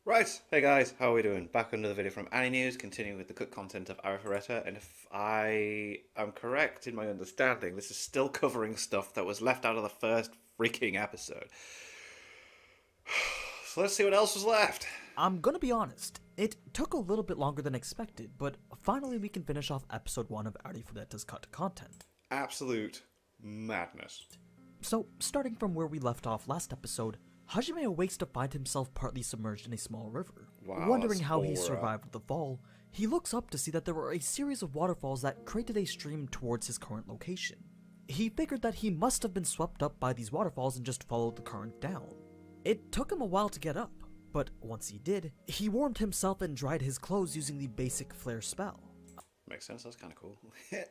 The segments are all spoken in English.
Right, hey guys, how are we doing? Back under the video from Annie News, continuing with the cook content of Arifureta, and if I am correct in my understanding, this is still covering stuff that was left out of the first freaking episode. So let's see what else was left. I'm gonna be honest, it took a little bit longer than expected, but finally we can finish off episode 1 of Arifureta's cut content. Absolute madness. So, starting from where we left off last episode, Hajime awakes to find himself partly submerged in a small river. Wow, Wondering that's how he aura. survived the fall, he looks up to see that there were a series of waterfalls that created a stream towards his current location. He figured that he must have been swept up by these waterfalls and just followed the current down. It took him a while to get up, but once he did, he warmed himself and dried his clothes using the basic flare spell. Makes sense, that's kind of cool.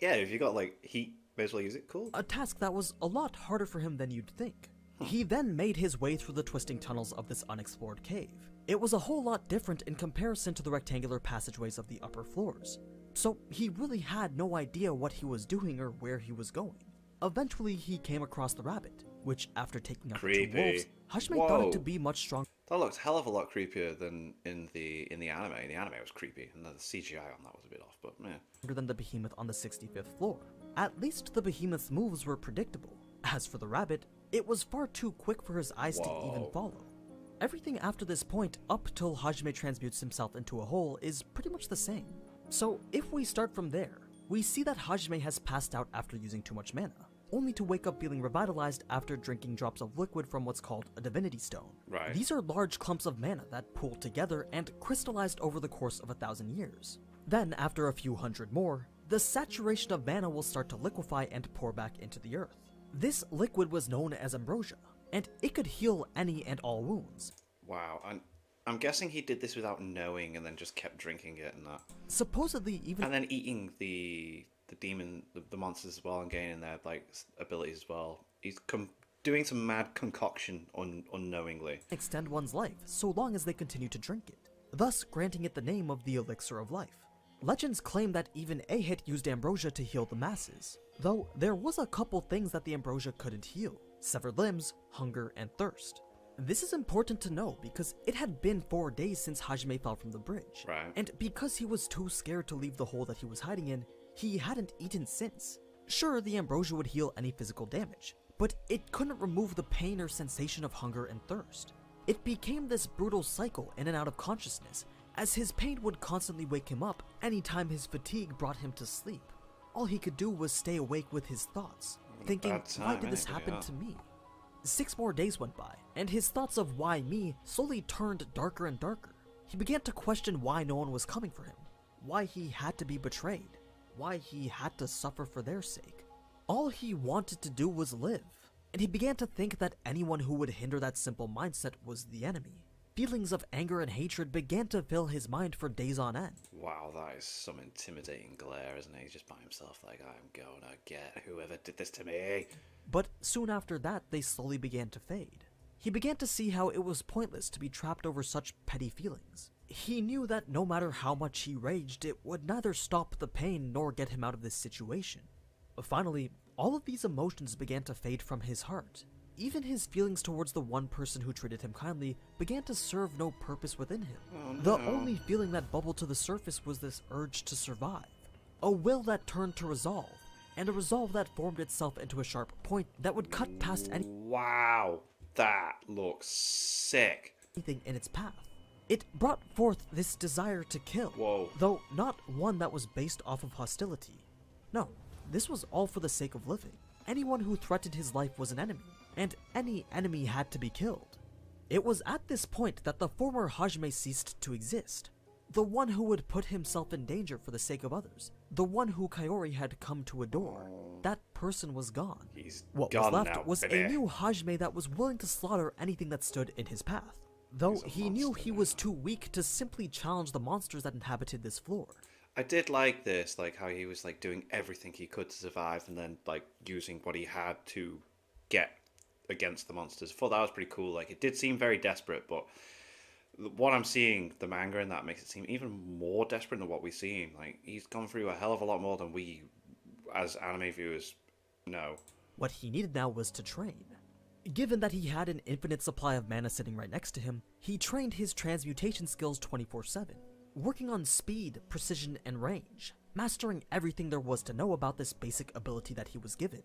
Yeah, if you got like heat, may as well use it, cool. A task that was a lot harder for him than you'd think. He then made his way through the twisting tunnels of this unexplored cave. It was a whole lot different in comparison to the rectangular passageways of the upper floors, so he really had no idea what he was doing or where he was going. Eventually he came across the rabbit, which after taking out the two Creepy. wolves, Hajime thought it to be much stronger That looks a hell of a lot creepier than in the anime. The anime was creepy, and the CGI on that was a bit off, but yeah. than the behemoth on the 65th floor. At least the behemoth's moves were predictable. As for the rabbit, it was far too quick for his eyes to even follow. Everything after this point, up till Hajime transmutes himself into a hole, is pretty much the same. So if we start from there, we see that Hajime has passed out after using too much mana, only to wake up feeling revitalized after drinking drops of liquid from what's called a divinity stone. Right. These are large clumps of mana that pooled together and crystallized over the course of 1,000 years. Then, after a few hundred more, the saturation of mana will start to liquefy and pour back into the earth. This liquid was known as ambrosia, and it could heal any and all wounds. Wow, I'm guessing he did this without knowing and then just kept drinking it and that. Supposedly, even And then eating the demon, the monsters as well, and gaining their like abilities as well. He's doing some mad concoction unknowingly. extend one's life so long as they continue to drink it, thus granting it the name of the elixir of life. Legends claim that even Ahit used ambrosia to heal the masses, though there was a couple things that the ambrosia couldn't heal: severed limbs, hunger, and thirst. This is important to know because it had been 4 days since Hajime fell from the bridge, Right. and because he was too scared to leave the hole that he was hiding in, he hadn't eaten since. Sure, the ambrosia would heal any physical damage, but it couldn't remove the pain or sensation of hunger and thirst. It became this brutal cycle in and out of consciousness, as his pain would constantly wake him up anytime his fatigue brought him to sleep. All he could do was stay awake with his thoughts, thinking, bad time, why did this innit? happen Yeah. to me? 6 more days went by, and his thoughts of why me slowly turned darker and darker. He began to question why no one was coming for him, why he had to be betrayed, why he had to suffer for their sake. All he wanted to do was live, and he began to think that anyone who would hinder that simple mindset was the enemy. Feelings of anger and hatred began to fill his mind for days on end. Wow, that is some intimidating glare, isn't it? He's just by himself like, I'm gonna get whoever did this to me. But soon after that, they slowly began to fade. He began to see how it was pointless to be trapped over such petty feelings. He knew that no matter how much he raged, it would neither stop the pain nor get him out of this situation. Finally, all of these emotions began to fade from his heart. Even his feelings towards the one person who treated him kindly began to serve no purpose within him. Oh, no. The only feeling that bubbled to the surface was this urge to survive, a will that turned to resolve, and a resolve that formed itself into a sharp point that would cut past Wow, that looks sick. anything in its path. It brought forth this desire to kill, Whoa. though not one that was based off of hostility. No, this was all for the sake of living. Anyone who threatened his life was an enemy, and any enemy had to be killed. It was at this point that the former Hajime ceased to exist. The one who would put himself in danger for the sake of others. The one who Kaori had come to adore. That person was gone. He's What gone was left now, was baby. a new Hajime that was willing to slaughter anything that stood in his path. Though He's a he knew monster he was too weak to simply challenge the monsters that inhabited this floor. I did like this, like how he was like doing everything he could to survive and then like using what he had to get against the monsters. I thought that was pretty cool. Like it did seem very desperate, but what I'm seeing, the manga in that makes it seem even more desperate than what we've seen. Like he's gone through a hell of a lot more than we as anime viewers know. What he needed now was to train. Given that he had an infinite supply of mana sitting right next to him, he trained his transmutation skills 24/7, working on speed, precision, and range, mastering everything there was to know about this basic ability that he was given.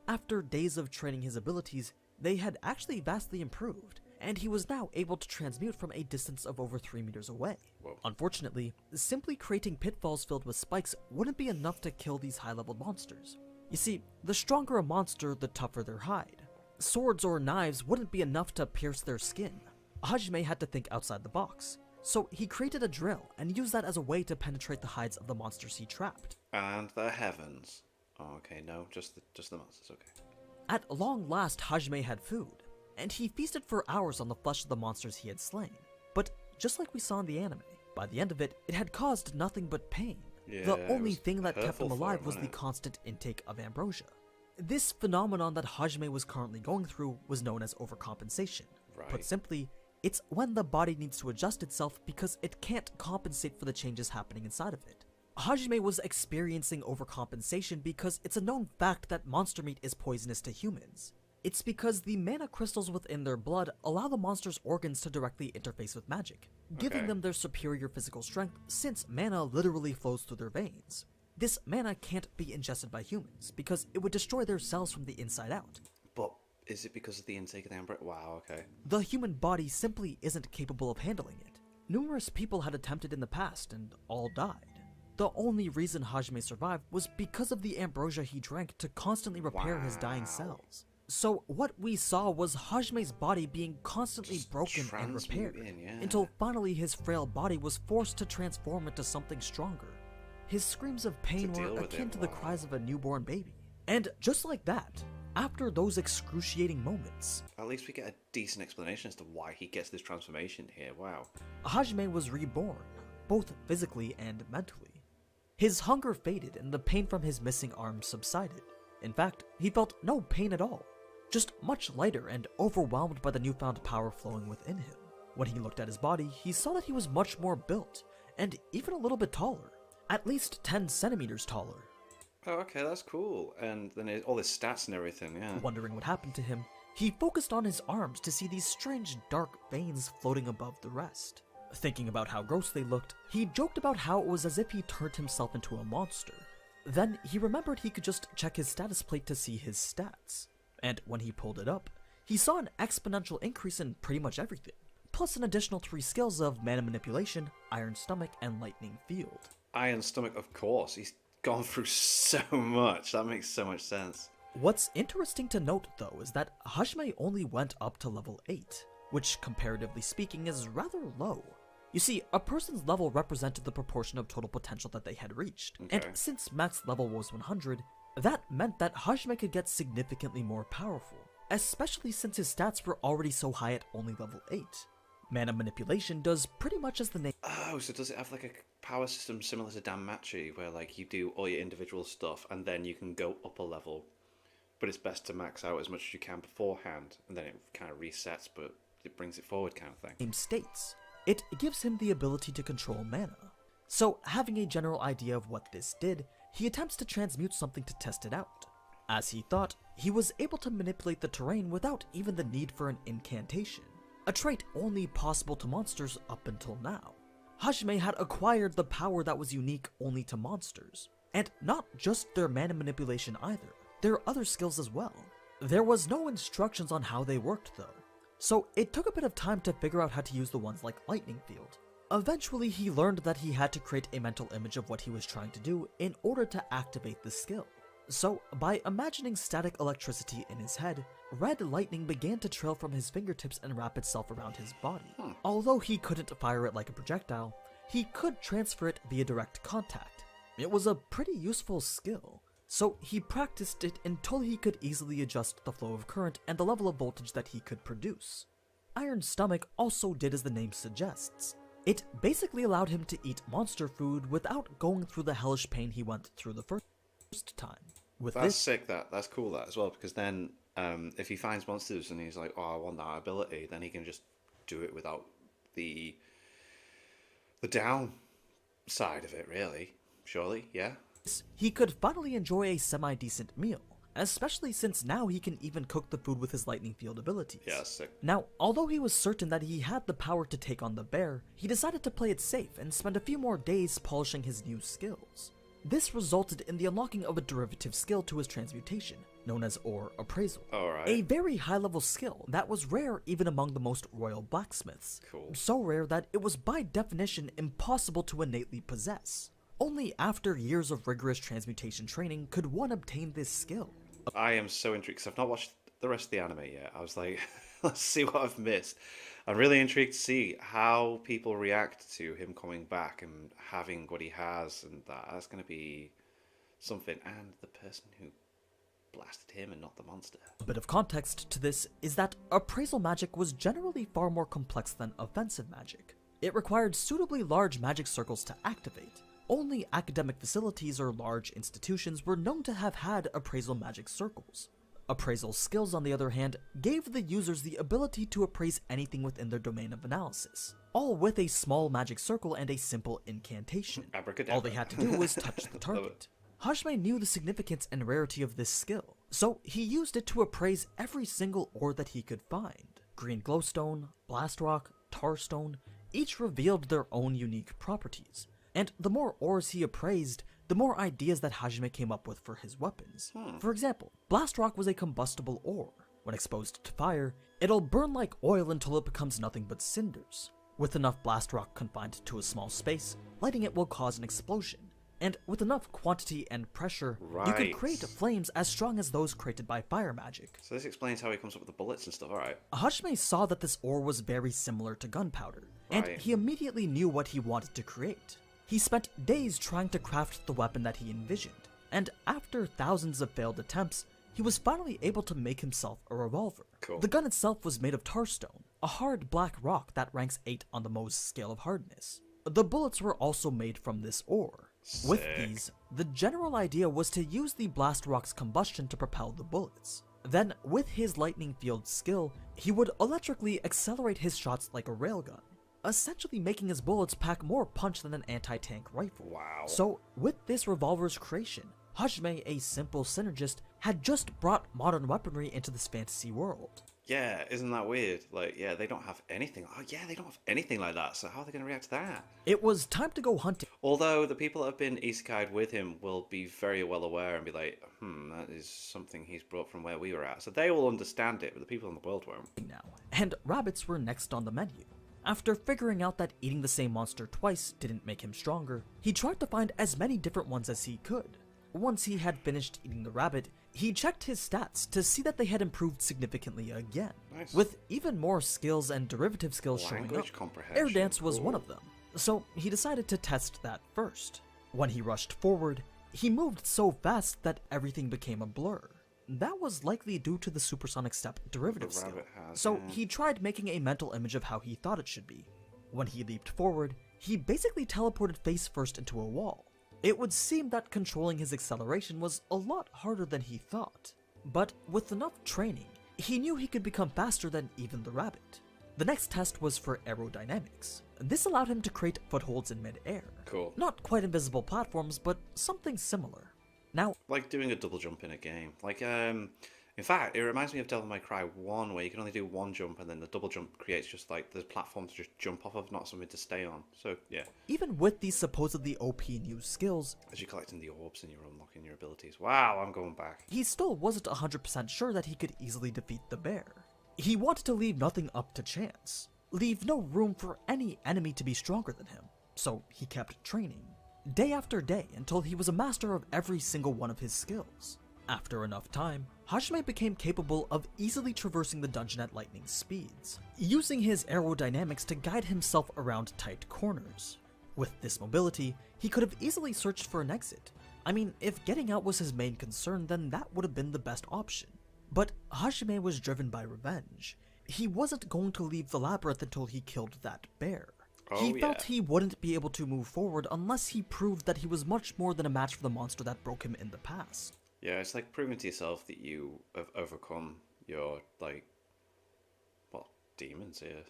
After days of training his abilities, they had actually vastly improved, and he was now able to transmute from a distance of over 3 meters away. Whoa. Unfortunately, simply creating pitfalls filled with spikes wouldn't be enough to kill these high-level monsters. You see, the stronger a monster, the tougher their hide. Swords or knives wouldn't be enough to pierce their skin. Hajime had to think outside the box, so he created a drill and used that as a way to penetrate the hides of the monsters he trapped. And the heavens. Oh, okay, no, just the monsters, okay. At long last, Hajime had food, and he feasted for hours on the flesh of the monsters he had slain. But just like we saw in the anime, by the end of it, it had caused nothing but pain. Yeah, The only thing that kept hurtful him for alive him, was the wasn't it? constant intake of ambrosia. This phenomenon that Hajime was currently going through was known as overcompensation. Right. Put simply, it's when the body needs to adjust itself because it can't compensate for the changes happening inside of it. Hajime was experiencing overcompensation because it's a known fact that monster meat is poisonous to humans. It's because the mana crystals within their blood allow the monster's organs to directly interface with magic, giving Okay. them their superior physical strength since mana literally flows through their veins. This mana can't be ingested by humans because it would destroy their cells from the inside out. But is it because of the intake of the amber? Wow, okay. The human body simply isn't capable of handling it. Numerous people had attempted in the past and all died. The only reason Hajime survived was because of the ambrosia he drank to constantly repair his dying Wow. cells. So what we saw was Hajime's body being constantly Just broken and repaired, transmuting, yeah. until finally his frail body was forced to transform into something stronger. His screams of pain To deal were with akin it, to the wow. cries of a newborn baby. And just like that, after those excruciating moments, At least we get a decent explanation as to why he gets this transformation here. Wow. Hajime was reborn, both physically and mentally. His hunger faded and the pain from his missing arms subsided. In fact, he felt no pain at all, just much lighter and overwhelmed by the newfound power flowing within him. When he looked at his body, he saw that he was much more built, and even a little bit taller, at least 10 centimeters taller. Oh, okay, that's cool. And then all his stats and everything, yeah. Wondering what happened to him, he focused on his arms to see these strange dark veins floating above the rest. Thinking about how gross they looked, he joked about how it was as if he turned himself into a monster. Then he remembered he could just check his status plate to see his stats. And when he pulled it up, he saw an exponential increase in pretty much everything, plus an additional 3 skills of mana manipulation, iron stomach, and lightning field. Iron stomach, of course. He's gone through so much. That makes so much sense. What's interesting to note though is that Hajime only went up to level 8, which comparatively speaking is rather low. You see, a person's level represented the proportion of total potential that they had reached, Okay. and since max level was 100, that meant that Hajime could get significantly more powerful, especially since his stats were already so high at only level 8. Mana manipulation does pretty much as the name Oh, so does it have like a power system similar to Danmachi, where like you do all your individual stuff and then you can go up a level, but it's best to max out as much as you can beforehand, and then it kind of resets, but it brings it forward kind of thing. states. It gives him the ability to control mana. So, having a general idea of what this did, he attempts to transmute something to test it out. As he thought, he was able to manipulate the terrain without even the need for an incantation, a trait only possible to monsters up until now. Hajime had acquired the power that was unique only to monsters, and not just their mana manipulation either, their other skills as well. There was no instructions on how they worked though, so it took a bit of time to figure out how to use the ones like Lightning Field. Eventually he learned that he had to create a mental image of what he was trying to do in order to activate the skill. So, by imagining static electricity in his head, red lightning began to trail from his fingertips and wrap itself around his body. Although he couldn't fire it like a projectile, he could transfer it via direct contact. It was a pretty useful skill, so he practiced it until he could easily adjust the flow of current and the level of voltage that he could produce. Iron Stomach also did as the name suggests. It basically allowed him to eat monster food without going through the hellish pain he went through the first time. With That's this, sick. That's cool. That as well, because then if he finds monsters and he's like, "Oh, I want that ability," then he can just do it without the down side of it. Really, surely, yeah. he could finally enjoy a semi-decent meal, especially since now he can even cook the food with his lightning field abilities. Yeah, sick. Now, although he was certain that he had the power to take on the bear, he decided to play it safe and spend a few more days polishing his new skills. This resulted in the unlocking of a derivative skill to his transmutation, known as Ore Appraisal. Alright. A very high-level skill that was rare even among the most royal blacksmiths. Cool. So rare that it was by definition impossible to innately possess. Only after years of rigorous transmutation training could one obtain this skill. I am so intrigued because I've not watched the rest of the anime yet. I was like, let's see what I've missed. I'm really intrigued to see how people react to him coming back and having what he has, and that's going to be something. And the person who blasted him and not the monster. A bit of context to this is that appraisal magic was generally far more complex than offensive magic. It required suitably large magic circles to activate. Only academic facilities or large institutions were known to have had appraisal magic circles. Appraisal skills, on the other hand, gave the users the ability to appraise anything within their domain of analysis, all with a small magic circle and a simple incantation. Abracadabra. All they had to do was touch the target. Hajime knew the significance and rarity of this skill, so he used it to appraise every single ore that he could find. Green glowstone, blast rock, tarstone, each revealed their own unique properties. And the more ores he appraised, the more ideas that Hajime came up with for his weapons. For example, blast rock was a combustible ore. When exposed to fire, it'll burn like oil until it becomes nothing but cinders. With enough blast rock confined to a small space, lighting it will cause an explosion. And with enough quantity and pressure, you can create flames as strong as those created by fire magic. So this explains how he comes up with the bullets and stuff, alright. Hajime saw that this ore was very similar to gunpowder, and he immediately knew what he wanted to create. He spent days trying to craft the weapon that he envisioned, and after thousands of failed attempts, he was finally able to make himself a revolver. Cool. The gun itself was made of tarstone, a hard black rock that ranks 8 on the Mohs scale of hardness. The bullets were also made from this ore. Sick. With these, the general idea was to use the blast rock's combustion to propel the bullets. Then, with his lightning field skill, he would electrically accelerate his shots like a railgun, essentially making his bullets pack more punch than an anti-tank rifle. Wow. So, with this revolver's creation, Hajime, a simple synergist, had just brought modern weaponry into this fantasy world. Yeah, isn't that weird? Like, yeah, they don't have anything. Oh, yeah, they don't have anything like that, so how are they going to react to that? It was time to go hunting. Although the people that have been isekai'd with him will be very well aware and be like, that is something he's brought from where we were at. So they will understand it, but the people in the world won't. Now, and rabbits were next on the menu. After figuring out that eating the same monster twice didn't make him stronger, he tried to find as many different ones as he could. Once he had finished eating the rabbit, he checked his stats to see that they had improved significantly again, Nice. with even more skills and derivative skills showing Language up. comprehension. Air dance was Cool. one of them, so he decided to test that first. When he rushed forward, he moved so fast that everything became a blur. That was likely due to the supersonic step derivative The skill, rabbit has, so yeah. he tried making a mental image of how he thought it should be. When he leaped forward, he basically teleported face first into a wall. It would seem that controlling his acceleration was a lot harder than he thought, but with enough training, he knew he could become faster than even the rabbit. The next test was for aerodynamics. This allowed him to create footholds in mid-air. Cool. Not quite invisible platforms, but something similar. Now, Like doing a double jump in a game. Like, in fact, it reminds me of Devil May Cry 1, where you can only do one jump, and then the double jump creates just like the platform to just jump off of, not something to stay on. So, yeah. even with these supposedly OP new skills, As you're collecting the orbs and you're unlocking your abilities. Wow, I'm going back. he still wasn't 100% sure that he could easily defeat the bear. He wanted to leave nothing up to chance, leave no room for any enemy to be stronger than him, so he kept training, day after day until he was a master of every single one of his skills. After enough time, Hajime became capable of easily traversing the dungeon at lightning speeds, using his aerodynamics to guide himself around tight corners. With this mobility, he could have easily searched for an exit. I mean, if getting out was his main concern, then that would have been the best option. But Hajime was driven by revenge. He wasn't going to leave the labyrinth until he killed that bear. He felt he wouldn't be able to move forward unless he proved that he was much more than a match for the monster that broke him in the past. Yeah, it's like proving to yourself that you have overcome your, like, well, demons here.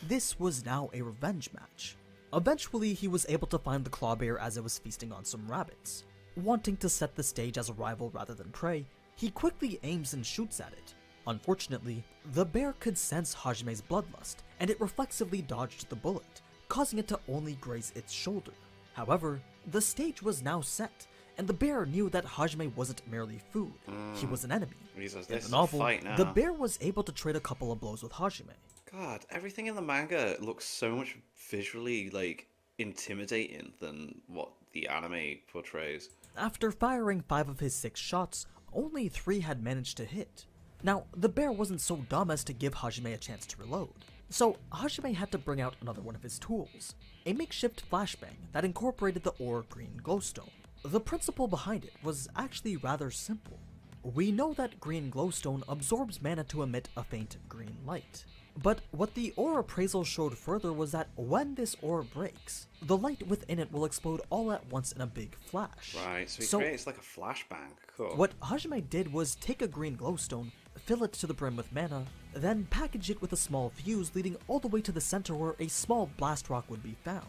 This was now a revenge match. Eventually, he was able to find the clawbear as it was feasting on some rabbits. Wanting to set the stage as a rival rather than prey, He quickly aims and shoots at it. Unfortunately, the bear could sense Hajime's bloodlust, and it reflexively dodged the bullet, causing it to only graze its shoulder. However, the stage was now set, and the bear knew that Hajime wasn't merely food, he was an enemy. In the novel, the bear was able to trade a couple of blows with Hajime. God, everything in the manga looks so much visually, like, intimidating than what the anime portrays. After firing 5 of his 6 shots, only 3 had managed to hit. Now, the bear wasn't so dumb as to give Hajime a chance to reload, so Hajime had to bring out another one of his tools, a makeshift flashbang that incorporated the ore green glowstone. The principle behind it was actually rather simple. We know that green glowstone absorbs mana to emit a faint green light. But what the ore appraisal showed further was that when this ore breaks, the light within it will explode all at once in a big flash. Right, so he creates like a flashbang. Cool. What Hajime did was take a green glowstone, fill it to the brim with mana, then package it with a small fuse leading all the way to the center where a small blast rock would be found.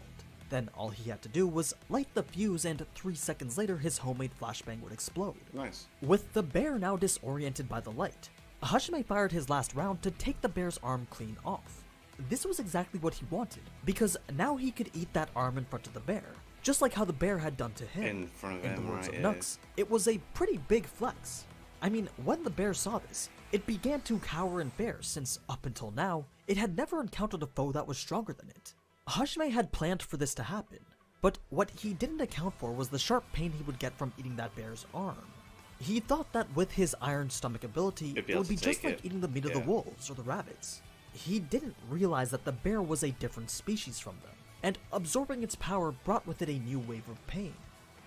Then all he had to do was light the fuse, and 3 seconds later his homemade flashbang would explode. Nice. With the bear now disoriented by the light, Hajime fired his last round to take the bear's arm clean off. This was exactly what he wanted, because now he could eat that arm in front of the bear, just like how the bear had done to him. In front of him, in the words right, of yeah. Nux, it was a pretty big flex. I mean, when the bear saw this, it began to cower in fear since, up until now, it had never encountered a foe that was stronger than it. Hajime had planned for this to happen, but what he didn't account for was the sharp pain he would get from eating that bear's arm. He thought that with his iron stomach ability, it would be just like eating the meat of the wolves or the rabbits. He didn't realize that the bear was a different species from them, and absorbing its power brought with it a new wave of pain.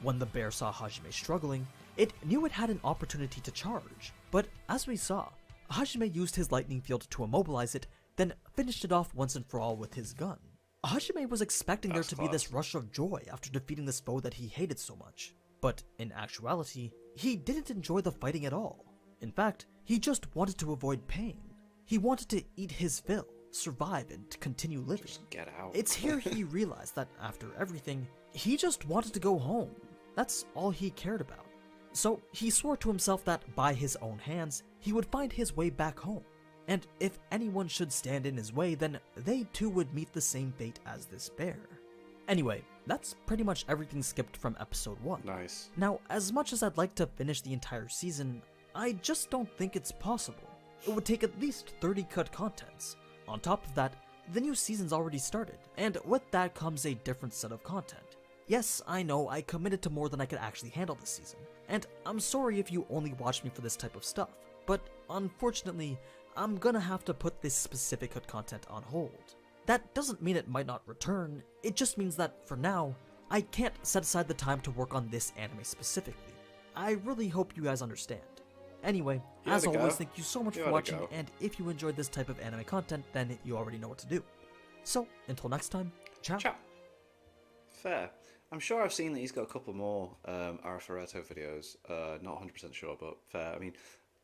When the bear saw Hajime struggling, it knew it had an opportunity to charge, but as we saw, Hajime used his lightning field to immobilize it, then finished it off once and for all with his gun. Hajime was expecting there to be this rush of joy after defeating this foe that he hated so much, but in actuality, he didn't enjoy the fighting at all. In fact, he just wanted to avoid pain. He wanted to eat his fill, survive, and continue living. Just get out. It's here he realized that after everything, he just wanted to go home. That's all he cared about. So he swore to himself that by his own hands, he would find his way back home. And if anyone should stand in his way, then they too would meet the same fate as this bear. Anyway, that's pretty much everything skipped from episode 1. Nice. Now, as much as I'd like to finish the entire season, I just don't think it's possible. It would take at least 30 cut contents. On top of that, the new season's already started, and with that comes a different set of content. Yes, I know I committed to more than I could actually handle this season, and I'm sorry if you only watch me for this type of stuff, but unfortunately, I'm gonna have to put this specific cut content on hold. That doesn't mean it might not return, it just means that, for now, I can't set aside the time to work on this anime specifically. I really hope you guys understand. Anyway, as always, thank you so much for watching, and if you enjoyed this type of anime content, then you already know what to do. So, until next time, ciao. Ciao. Fair. I'm sure I've seen that he's got a couple more Arifureta videos. Not 100% sure, but fair. I mean,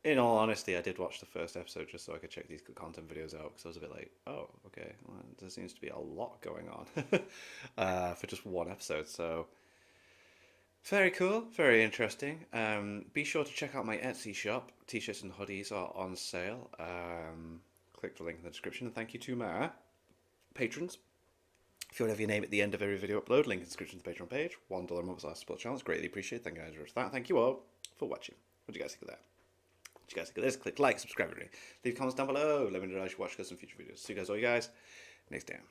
in all honesty, I did watch the first episode just so I could check these content videos out, because I was a bit like, oh, okay, well, there seems to be a lot going on for just one episode, so very cool, very interesting. Be sure to check out my Etsy shop. T-shirts and hoodies are on sale. Click the link in the description, and thank you to my patrons. If you want to have your name at the end of every video upload, link in the description to the Patreon page. $1 a month is our support channel. It's greatly appreciated. Thank you guys for that. Thank you all for watching. What do you guys think of that? What do you guys think of this? Click like, subscribe, leave comments down below. Let me know if you watch some future videos. See you guys next time.